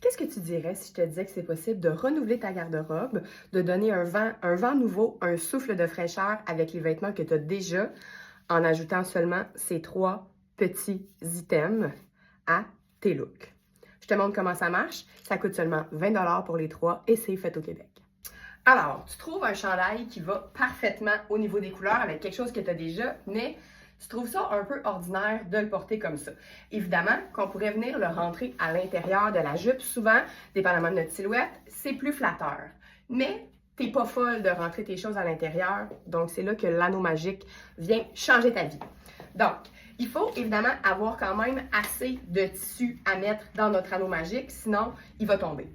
Qu'est-ce que tu dirais si je te disais que c'est possible de renouveler ta garde-robe, de donner un vent nouveau, un souffle de fraîcheur avec les vêtements que tu as déjà, en ajoutant seulement ces 3 petits items à tes looks? Je te montre comment ça marche. Ça coûte seulement 20 $ pour les 3 et c'est fait au Québec. Alors, tu trouves un chandail qui va parfaitement au niveau des couleurs avec quelque chose que tu as déjà, mais tu trouves ça un peu ordinaire de le porter comme ça. Évidemment qu'on pourrait venir le rentrer à l'intérieur de la jupe. Souvent, dépendamment de notre silhouette, c'est plus flatteur. Mais t'es pas folle de rentrer tes choses à l'intérieur, donc c'est là que l'anneau magique vient changer ta vie. Donc, il faut évidemment avoir quand même assez de tissu à mettre dans notre anneau magique, sinon il va tomber.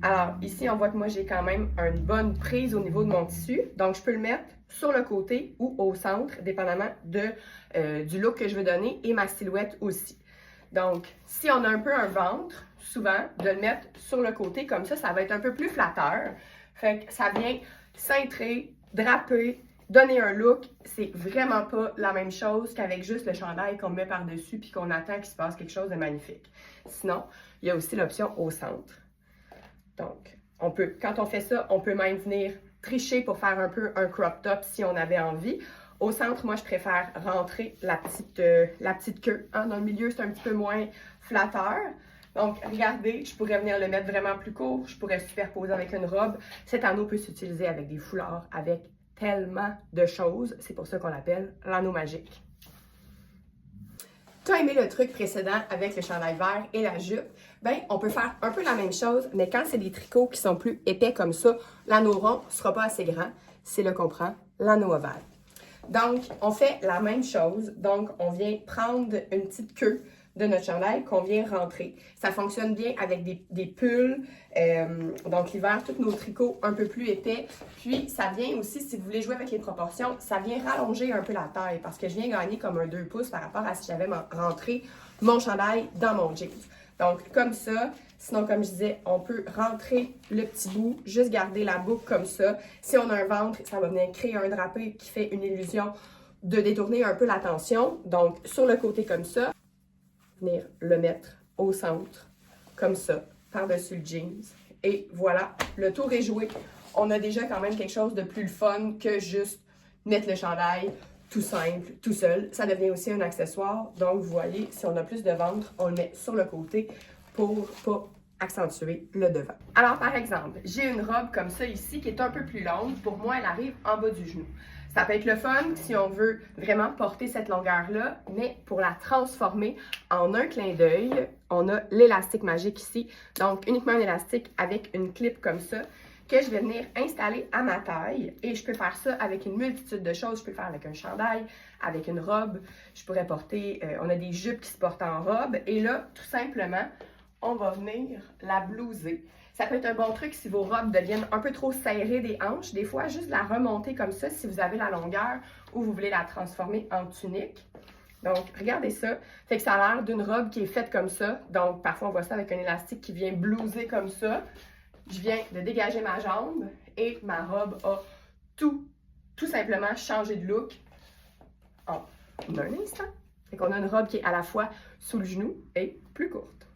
Alors ici, on voit que moi j'ai quand même une bonne prise au niveau de mon tissu, donc je peux le mettre sur le côté ou au centre, dépendamment du look que je veux donner et ma silhouette aussi. Donc, si on a un peu un ventre, souvent, de le mettre sur le côté comme ça va être un peu plus flatteur. Fait que ça vient cintrer, draper, donner un look. C'est vraiment pas la même chose qu'avec juste le chandail qu'on met par-dessus puis qu'on attend qu'il se passe quelque chose de magnifique. Sinon, il y a aussi l'option au centre. Donc, quand on fait ça, on peut même venir tricher pour faire un peu un crop top si on avait envie. Au centre, moi, je préfère rentrer la petite queue. Hein? Dans le milieu, c'est un petit peu moins flatteur. Donc, regardez, je pourrais venir le mettre vraiment plus court. Je pourrais superposer avec une robe. Cet anneau peut s'utiliser avec des foulards, avec tellement de choses. C'est pour ça qu'on l'appelle l'anneau magique. Tu as aimé le truc précédent avec le chandail vert et la jupe? Ben, on peut faire un peu la même chose, mais quand c'est des tricots qui sont plus épais comme ça, l'anneau rond ne sera pas assez grand. C'est là qu'on prend l'anneau ovale. Donc, on fait la même chose. Donc, on vient prendre une petite queue de notre chandail qu'on vient rentrer. Ça fonctionne bien avec des pulls. Donc, l'hiver, tous nos tricots un peu plus épais. Puis, ça vient aussi, si vous voulez jouer avec les proportions, ça vient rallonger un peu la taille parce que je viens gagner comme un 2 pouces par rapport à si j'avais rentré mon chandail dans mon jeans. Donc, comme ça. Sinon, comme je disais, on peut rentrer le petit bout, juste garder la boucle comme ça. Si on a un ventre, ça va venir créer un drapé qui fait une illusion de détourner un peu l'attention. Donc, sur le côté comme ça, venir le mettre au centre, comme ça, par-dessus le jeans. Et voilà, le tour est joué. On a déjà quand même quelque chose de plus fun que juste mettre le chandail tout simple, tout seul. Ça devient aussi un accessoire. Donc, vous voyez, si on a plus de ventre, on le met sur le côté pour pas accentuer le devant. Alors, par exemple, j'ai une robe comme ça ici qui est un peu plus longue. Pour moi, elle arrive en bas du genou. Ça peut être le fun si on veut vraiment porter cette longueur-là, mais pour la transformer en un clin d'œil, on a l'élastique magique ici. Donc, uniquement un élastique avec une clip comme ça que je vais venir installer à ma taille. Et je peux faire ça avec une multitude de choses. Je peux le faire avec un chandail, avec une robe. Je pourrais porter, on a des jupes qui se portent en robe. Et là, tout simplement, on va venir la blouser. Ça peut être un bon truc si vos robes deviennent un peu trop serrées des hanches. Des fois, juste la remonter comme ça si vous avez la longueur ou vous voulez la transformer en tunique. Donc, regardez ça. Fait que ça a l'air d'une robe qui est faite comme ça. Donc, parfois, on voit ça avec un élastique qui vient blouser comme ça. Je viens de dégager ma jambe et ma robe a tout simplement changé de look en un instant. Fait qu'on a une robe qui est à la fois sous le genou et plus courte.